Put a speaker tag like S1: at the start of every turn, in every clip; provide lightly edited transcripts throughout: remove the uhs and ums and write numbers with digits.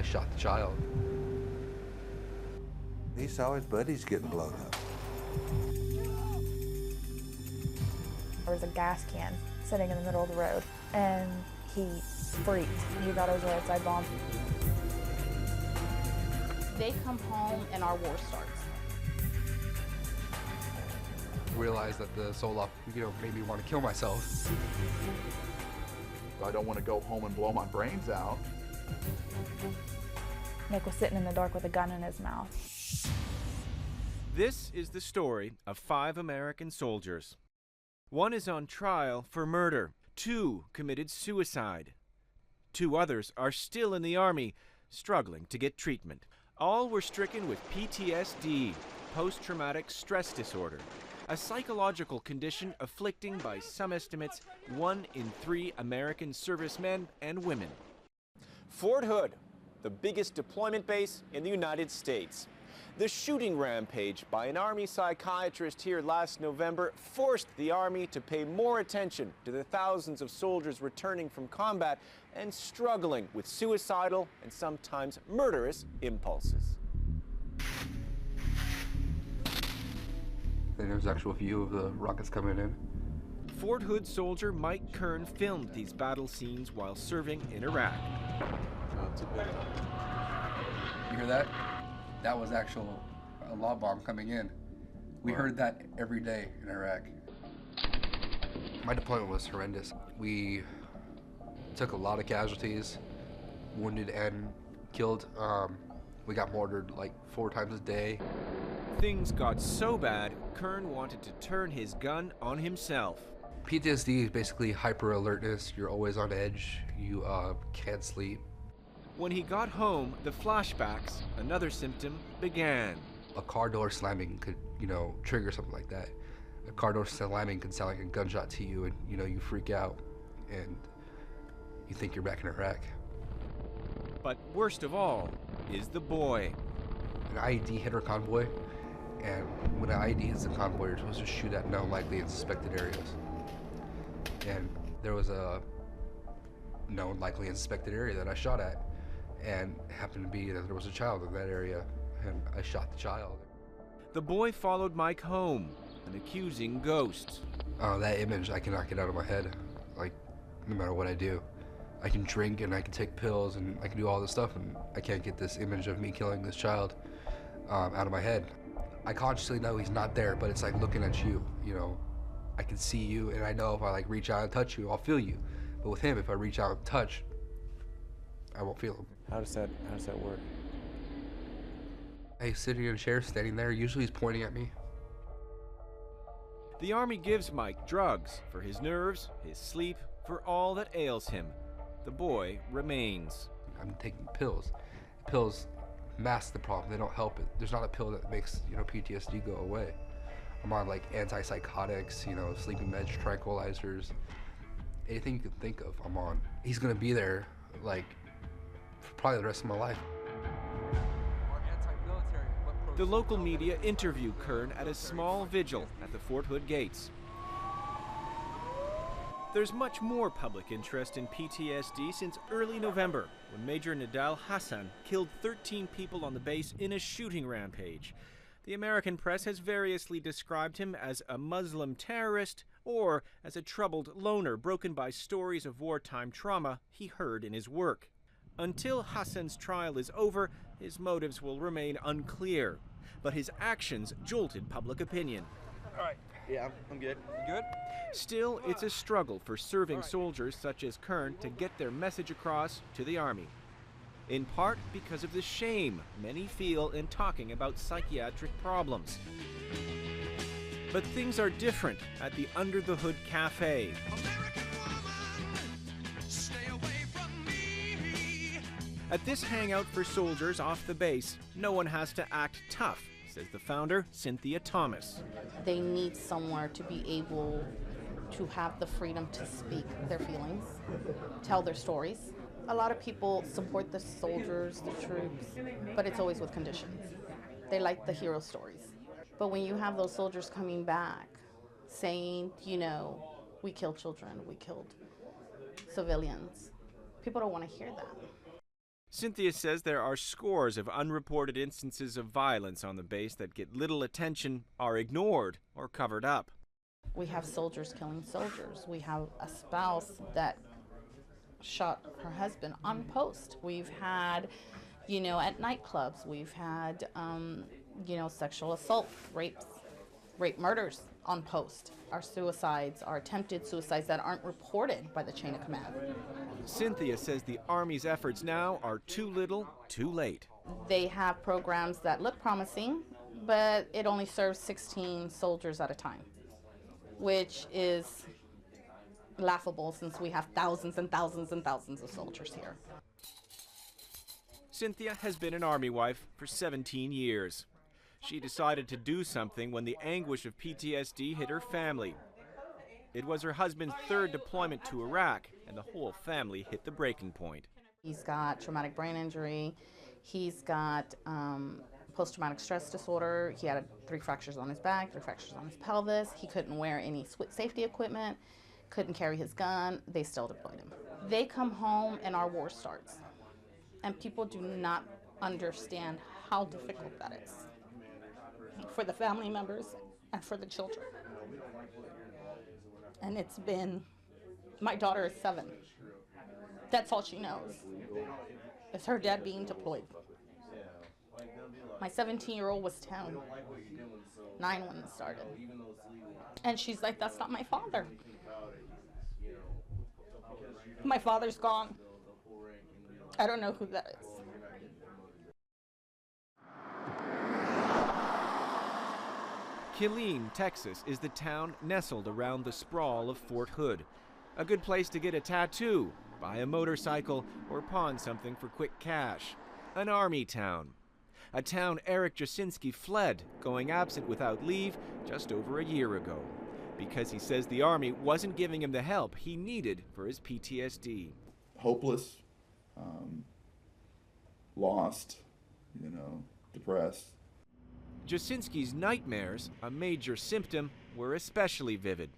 S1: shot the child.
S2: He saw his buddies getting blown up.
S3: There was a gas can sitting in the middle of the road, and he freaked. He thought it was a roadside bomb.
S4: They come home and our war starts.
S1: Realized that the soul up, made me want to kill myself.
S5: I don't want to go home and blow my brains out.
S3: Nick was sitting in the dark with a gun in his mouth.
S6: This is the story of 5 American soldiers. 1 is on trial for murder. 2 committed suicide. 2 others are still in the Army, struggling to get treatment. All were stricken with PTSD, post-traumatic stress disorder, a psychological condition afflicting, by some estimates, 1 in 3 American servicemen and women.
S7: Fort Hood, the biggest deployment base in the United States. The shooting rampage by an Army psychiatrist here last November forced the Army to pay more attention to the thousands of soldiers returning from combat and struggling with suicidal and sometimes murderous impulses.
S1: And there's actual view of the rockets coming in.
S6: Fort Hood soldier Mike Kern filmed these battle scenes while serving in Iraq.
S1: You hear that? That was a log bomb coming in. We heard that every day in Iraq. My deployment was horrendous. We took a lot of casualties, wounded and killed. We got mortared like 4 times a day.
S6: Things got so bad, Kern wanted to turn his gun on himself.
S1: PTSD is basically hyper alertness. You're always on edge. You can't sleep.
S6: When he got home, the flashbacks, another symptom, began.
S1: A car door slamming could, trigger something like that. A car door slamming could sound like a gunshot to you, and you freak out, and you think you're back in Iraq.
S6: But worst of all is the boy.
S1: An IED hit our convoy, and when an IED hits a convoy, you're supposed to shoot at known, likely, and suspected areas. And there was a known, likely, and suspected area that I shot at, and it happened to be that there was a child in that area, and I shot the child.
S6: The boy followed Mike home, an accusing ghost.
S1: That image, I cannot get out of my head, like, no matter what I do. I can drink and I can take pills and I can do all this stuff, and I can't get this image of me killing this child out of my head. I consciously know he's not there, but it's like looking at you, I can see you, and I know if I reach out and touch you, I'll feel you. But with him, if I reach out and touch, I won't feel him.
S7: How does that work?
S1: He's sitting in a chair, standing there. Usually he's pointing at me.
S6: The Army gives Mike drugs for his nerves, his sleep, for all that ails him. The boy remains.
S1: I'm taking pills. Pills mask the problem. They don't help it. There's not a pill that makes, PTSD go away. I'm on antipsychotics, sleeping meds, tranquilizers, anything you can think of, I'm on. He's gonna be there, for probably the rest of my life.
S6: The local media interview Kern at a small vigil at the Fort Hood gates. There's much more public interest in PTSD since early November, when Major Nidal Hassan killed 13 people on the base in a shooting rampage. The American press has variously described him as a Muslim terrorist or as a troubled loner broken by stories of wartime trauma he heard in his work. Until Hassan's trial is over, his motives will remain unclear, but his actions jolted public opinion.
S8: All right. Yeah, I'm good. You good?
S6: Still, it's a struggle for serving soldiers such as Kern to get their message across to the Army. In part because of the shame many feel in talking about psychiatric problems. But things are different at the Under the Hood Cafe. At this hangout for soldiers off the base, no one has to act tough, says the founder, Cynthia Thomas.
S4: They need somewhere to be able to have the freedom to speak their feelings, tell their stories. A lot of people support the soldiers, the troops, but it's always with conditions. They like the hero stories. But when you have those soldiers coming back saying, we killed children, we killed civilians, people don't want to hear that.
S6: Cynthia says there are scores of unreported instances of violence on the base that get little attention, are ignored, or covered up.
S4: We have soldiers killing soldiers. We have a spouse that shot her husband on post. We've had, at nightclubs, we've had, sexual assault, rape murders on post. Our suicides, our attempted suicides that aren't reported by the chain of command.
S6: Cynthia says the Army's efforts now are too little, too late.
S4: They have programs that look promising, but it only serves 16 soldiers at a time, which is laughable since we have thousands and thousands and thousands of soldiers here.
S6: Cynthia has been an Army wife for 17 years. She decided to do something when the anguish of PTSD hit her family. It was her husband's third deployment to Iraq, and the whole family hit the breaking point.
S4: He's got traumatic brain injury. He's got post-traumatic stress disorder. He had 3 fractures on his back, 3 fractures on his pelvis. He couldn't wear any safety equipment, couldn't carry his gun. They still deployed him. They come home and our war starts. And people do not understand how difficult that is for the family members and for the children. And it's been, my daughter is 7. That's all she knows, is her dad being deployed. My 17-year-old was 9 when it started. And she's like, that's not my father. My father's gone. I don't know who that is.
S6: Killeen, Texas is the town nestled around the sprawl of Fort Hood. A good place to get a tattoo, buy a motorcycle, or pawn something for quick cash. An Army town. A town Eric Jasinski fled, going absent without leave just over a year ago, because he says the Army wasn't giving him the help he needed for his PTSD.
S9: Hopeless, lost, depressed.
S6: Jasinski's nightmares, a major symptom, were especially vivid.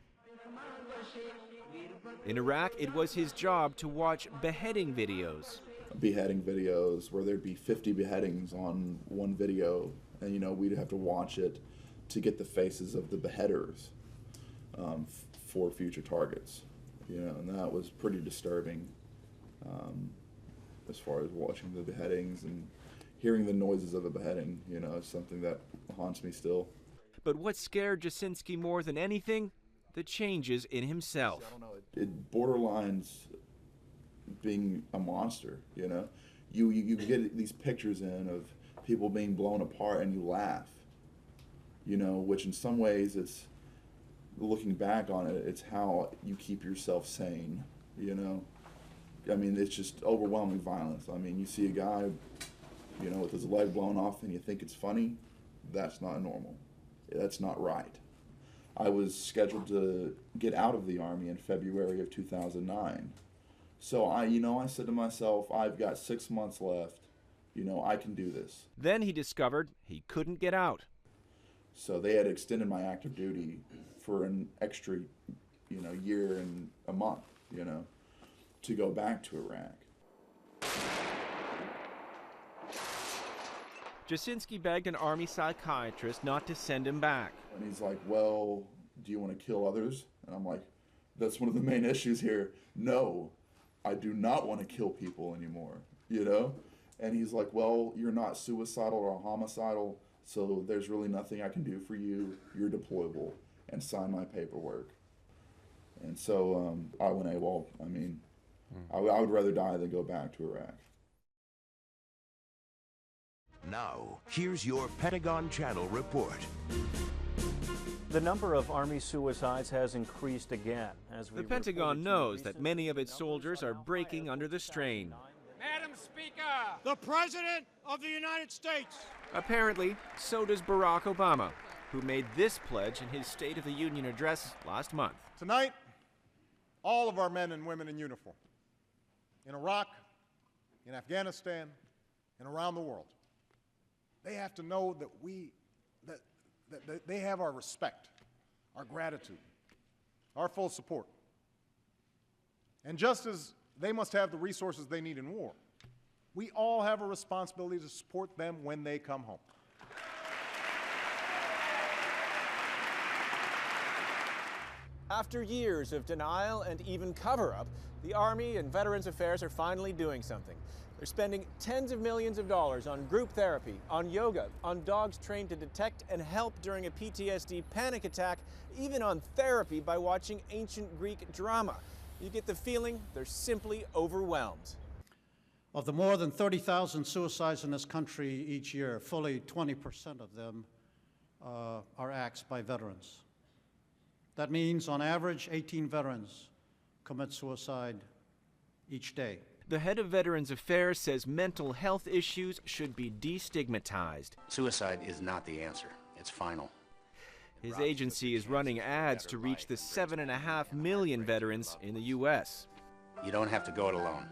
S6: In Iraq, it was his job to watch beheading videos.
S9: Beheading videos where there'd be 50 beheadings on one video, and we'd have to watch it to get the faces of the beheaders for future targets. And that was pretty disturbing as far as watching the beheadings and hearing the noises of a beheading. Is something that haunts me still.
S6: But what scared Jasinski more than anything? The changes in himself.
S9: It borderlines being a monster, You get these pictures in of people being blown apart and you laugh, which in some ways it's, looking back on it, it's how you keep yourself sane, It's just overwhelming violence. You see a guy, with his leg blown off and you think it's funny. That's not normal. That's not right. I was scheduled to get out of the Army in February of 2009. So I said to myself, I've got 6 months left. I can do this.
S6: Then he discovered he couldn't get out.
S9: So they had extended my active duty for an extra, year and a month, to go back to Iraq.
S6: Jasinski begged an Army psychiatrist not to send him back.
S9: And he's like, well, do you want to kill others? And I'm like, that's one of the main issues here. No, I do not want to kill people anymore, And he's like, well, you're not suicidal or homicidal, so there's really nothing I can do for you. You're deployable, and sign my paperwork. And so I went AWOL. I would rather die than go back to Iraq.
S10: Now, here's your Pentagon Channel report.
S11: The number of Army suicides has increased again.
S6: The Pentagon knows that many of its soldiers are breaking under the strain.
S12: Madam Speaker, the President of the United States.
S6: Apparently, so does Barack Obama, who made this pledge in his State of the Union address last month.
S12: Tonight, all of our men and women in uniform, in Iraq, in Afghanistan, and around the world, they have to know that that they have our respect, our gratitude, our full support. And just as they must have the resources they need in war, We all have a responsibility to support them when they come home.
S7: After years of denial and even cover-up, the Army and Veterans Affairs are finally doing something. They're spending tens of millions of dollars on group therapy, on yoga, on dogs trained to detect and help during a PTSD panic attack, even on therapy by watching ancient Greek drama. You get the feeling they're simply overwhelmed.
S13: Of the more than 30,000 suicides in this country each year, fully 20% of them are acts by veterans. That means, on average, 18 veterans commit suicide each day.
S6: The head of Veterans Affairs says mental health issues should be destigmatized.
S14: Suicide is not the answer. It's final.
S6: His agency is running ads to reach the 7.5 million veterans in the U.S.
S14: You don't have to go it alone.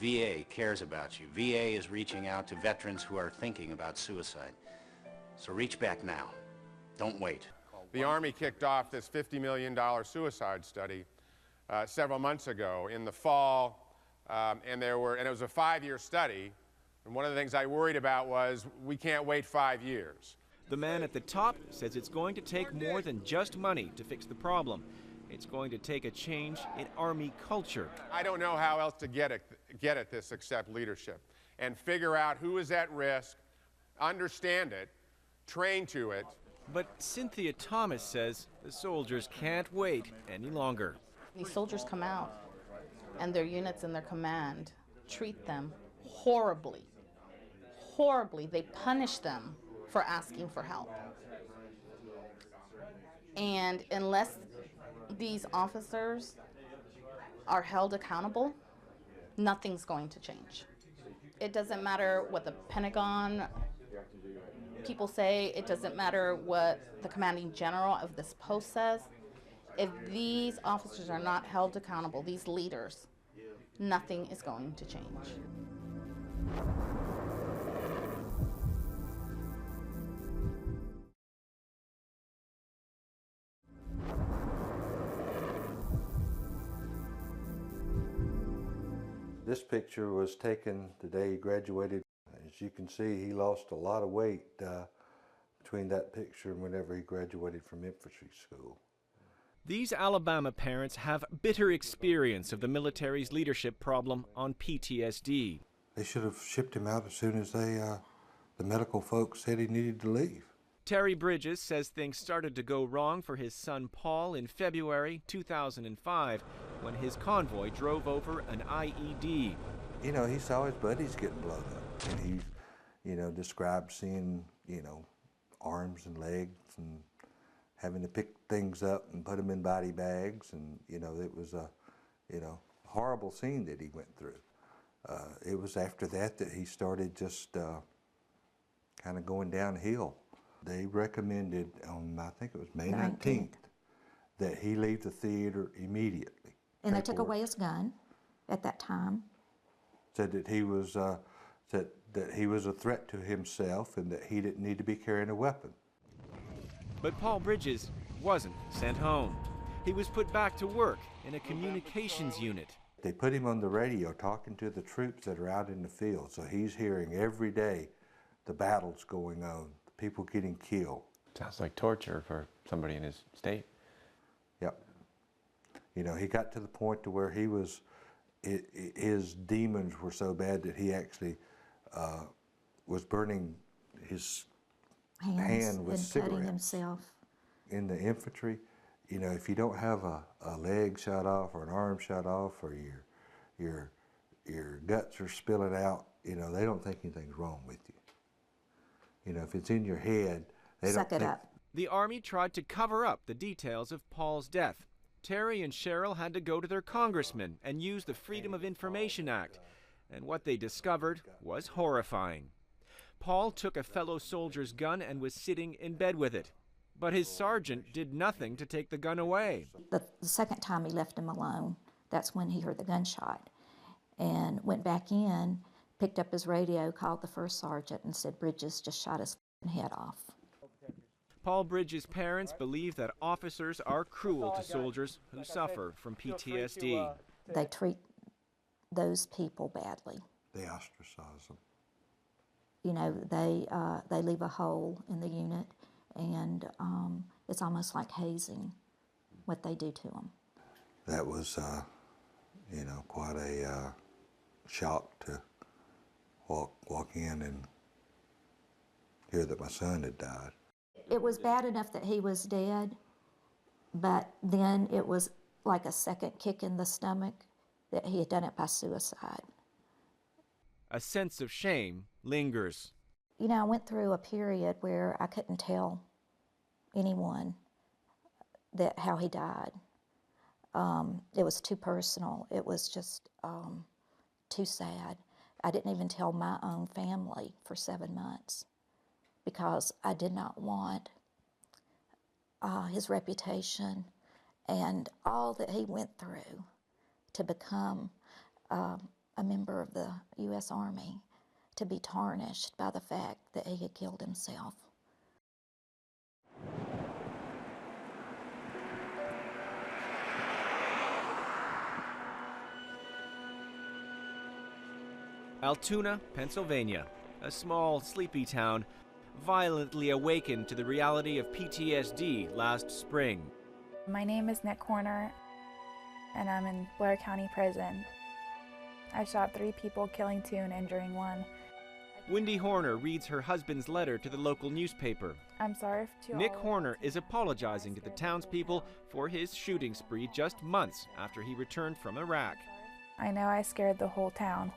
S14: VA cares about you. VA is reaching out to veterans who are thinking about suicide. So reach back now. Don't wait.
S15: The Army kicked off this $50 million suicide study several months ago in the fall, and it was a 5-year study. And one of the things I worried about was we can't wait 5 years.
S6: The man at the top says it's going to take more than just money to fix the problem. It's going to take a change in Army culture.
S15: I don't know how else to get at this except leadership and figure out who is at risk, understand it, train to it.
S6: But Cynthia Thomas says the soldiers can't wait any longer.
S4: These soldiers come out and their units and their command treat them horribly. Horribly. They punish them for asking for help. And unless these officers are held accountable, nothing's going to change. It doesn't matter what the Pentagon people say, it doesn't matter what the commanding general of this post says. If these officers are not held accountable, these leaders, nothing is going to change.
S2: This picture was taken the day he graduated. As you can see, he lost a lot of weight between that picture and whenever he graduated from infantry school.
S6: These Alabama parents have bitter experience of the military's leadership problem on PTSD.
S2: They should have shipped him out as soon as the medical folks said he needed to leave.
S6: Terry Bridges says things started to go wrong for his son Paul in February 2005 when his convoy drove over an IED.
S2: You know, he saw his buddies getting blown up, and he, you know, described seeing, you know, arms and legs and having to pick things up and put them in body bags, and, you know, it was a, you know, horrible scene that he went through. It was after that that he started just kind of going downhill. They recommended on, I think it was May 19th, that he leave the theater immediately.
S16: And they took away his gun at that time.
S2: Said that he was that he was a threat to himself and that he didn't need to be carrying a weapon.
S6: But Paul Bridges wasn't sent home. He was put back to work in a communications unit.
S2: They put him on the radio talking to the troops that are out in the field, so he's hearing every day the battles going on, the people getting killed.
S17: Sounds like torture for somebody in his state.
S2: Yep. You know, he got to the point to where he was, his demons were so bad that he actually was burning his hand with cigarettes.
S16: Cutting himself.
S2: In the infantry, you know, if you don't have a leg shot off or an arm shot off or your guts are spilling out, you know, they don't think anything's wrong with you. You know, if it's in your head, they
S16: Suck
S2: don't
S16: it
S2: think.
S16: up.
S6: The Army tried to cover up the details of Paul's death. Terry and Cheryl had to go to their congressman and use the Freedom of Information Act. And what they discovered was horrifying. Paul took a fellow soldier's gun and was sitting in bed with it. But his sergeant did nothing to take the gun away.
S16: The second time he left him alone, that's when he heard the gunshot and went back in, picked up his radio, called the first sergeant and said, "Bridges just shot his head off."
S6: Paul Bridges' parents believe that officers are cruel to soldiers who suffer from PTSD.
S16: They treat those people badly.
S2: They ostracize them.
S16: You know, they leave a hole in the unit, and it's almost like hazing what they do to them.
S2: That was, you know, quite a shock to walk in and hear that my son had died.
S16: It was bad enough that he was dead, but then it was like a second kick in the stomach that he had done it by suicide.
S6: A sense of shame lingers.
S16: You know, I went through a period where I couldn't tell anyone how he died. It was too personal. It was just too sad. I didn't even tell my own family for 7 months because I did not want his reputation and all that he went through to become a member of the U.S. Army to be tarnished by the fact that he had killed himself.
S6: Altoona, Pennsylvania, a small, sleepy town, violently awakened to the reality of PTSD last spring.
S3: My name is Nick Horner, and I'm in Blair County Prison. I shot 3 people, killing 2 and injuring 1.
S6: Wendy Horner reads her husband's letter to the local newspaper.
S3: I'm sorry to
S6: Nick Horner is apologizing to the townspeople for his shooting spree just months after he returned from Iraq.
S3: I know I scared the whole town.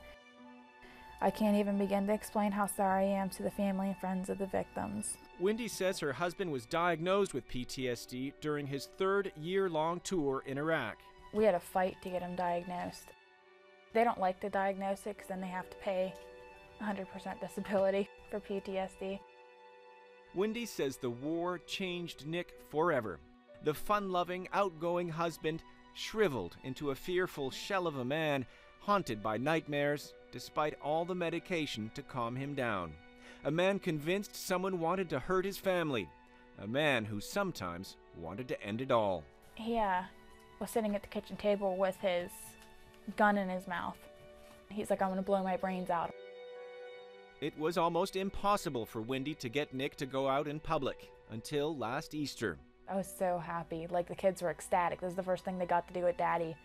S3: I can't even begin to explain how sorry I am to the family and friends of the victims.
S6: Wendy says her husband was diagnosed with PTSD during his 3rd year-long tour in Iraq.
S3: We had a fight to get him diagnosed. They don't like to diagnose it because then they have to pay 100% disability for PTSD.
S6: Wendy says the war changed Nick forever. The fun-loving, outgoing husband shriveled into a fearful shell of a man, haunted by nightmares, despite all the medication to calm him down. A man convinced someone wanted to hurt his family. A man who sometimes wanted to end it all.
S3: He was sitting at the kitchen table with his gun in his mouth. He's like, I'm gonna blow my brains out.
S6: It was almost impossible for Wendy to get Nick to go out in public until last Easter.
S3: I was so happy. Like, the kids were ecstatic. This is the first thing they got to do with Daddy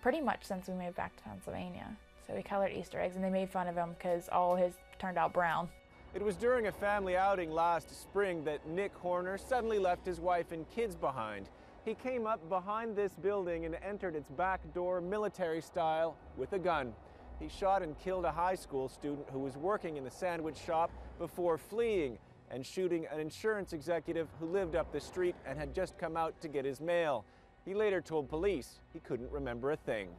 S3: pretty much since we moved back to Pennsylvania. So we colored Easter eggs and they made fun of him because all his turned out brown.
S7: It was during a family outing last spring that Nick Horner suddenly left his wife and kids behind. He came up behind this building and entered its back door military style with a gun. He shot and killed a high school student who was working in the sandwich shop before fleeing and shooting an insurance executive who lived up the street and had just come out to get his mail. He later told police he couldn't remember a thing.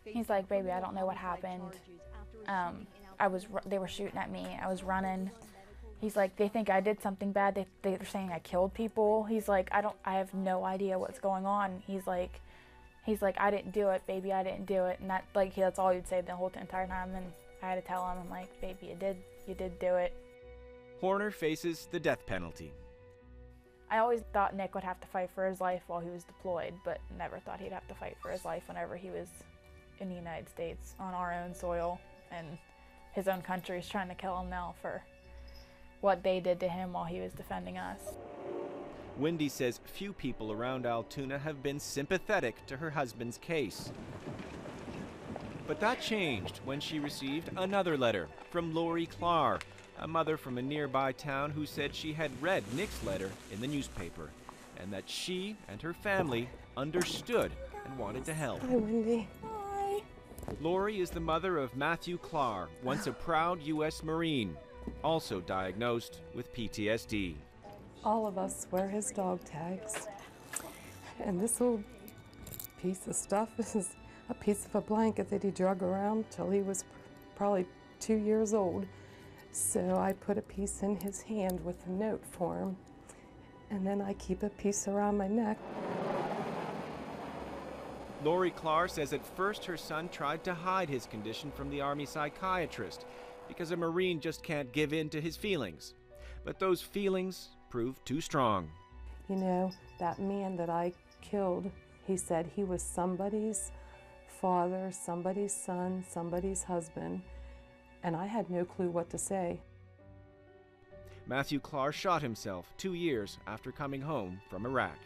S3: He's like, baby, I don't know what happened. They were shooting at me. I was running. He's like, they think I did something bad. They're saying I killed people. He's like, I have no idea what's going on. He's like, I didn't do it, baby, I didn't do it. And that's all he'd say the whole entire time. And I had to tell him, I'm like, baby, you did do it.
S6: Horner faces the death penalty.
S3: I always thought Nick would have to fight for his life while he was deployed, but never thought he'd have to fight for his life whenever he was in the United States on our own soil, and his own country is trying to kill him now for what they did to him while he was defending us.
S6: Wendy says few people around Altoona have been sympathetic to her husband's case. But that changed when she received another letter from Lori Clark, a mother from a nearby town who said she had read Nick's letter in the newspaper and that she and her family understood and wanted to help.
S18: Hi, Wendy. Hi.
S6: Lori is the mother of Matthew Clark, once a proud U.S. Marine, also diagnosed with PTSD.
S18: All of us wear his dog tags. And this little piece of stuff is a piece of a blanket that he drug around till he was probably 2 years old. So I put a piece in his hand with a note for him, and then I keep a piece around my neck.
S6: Lori Clark says at first her son tried to hide his condition from the Army psychiatrist because a Marine just can't give in to his feelings. But those feelings proved too strong.
S18: You know, that man that I killed, he said he was somebody's father, somebody's son, somebody's husband. and I had no clue what to say.
S6: Matthew Clark shot himself 2 years after coming home from Iraq.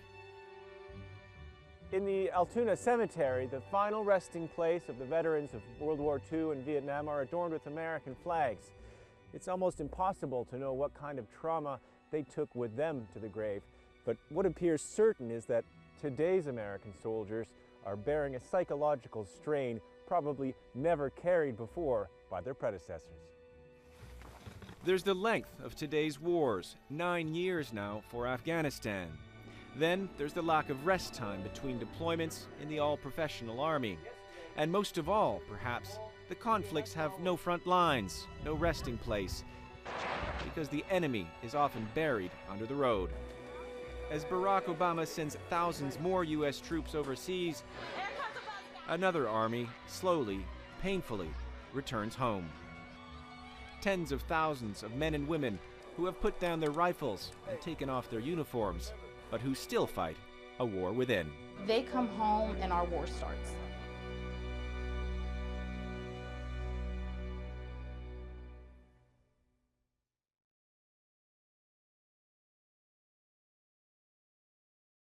S7: In the Altoona Cemetery, the final resting place of the veterans of World War II and Vietnam are adorned with American flags. It's almost impossible to know what kind of trauma they took with them to the grave, but what appears certain is that today's American soldiers are bearing a psychological strain probably never carried before by their predecessors.
S6: There's the length of today's wars, 9 years now for Afghanistan. Then there's the lack of rest time between deployments in the all-professional army. And most of all, perhaps, the conflicts have no front lines, no resting place, because the enemy is often buried under the road. As Barack Obama sends thousands more U.S. troops overseas, another army slowly, painfully returns home. Tens of thousands of men and women who have put down their rifles and taken off their uniforms, but who still fight a war within.
S4: They come home and our war starts.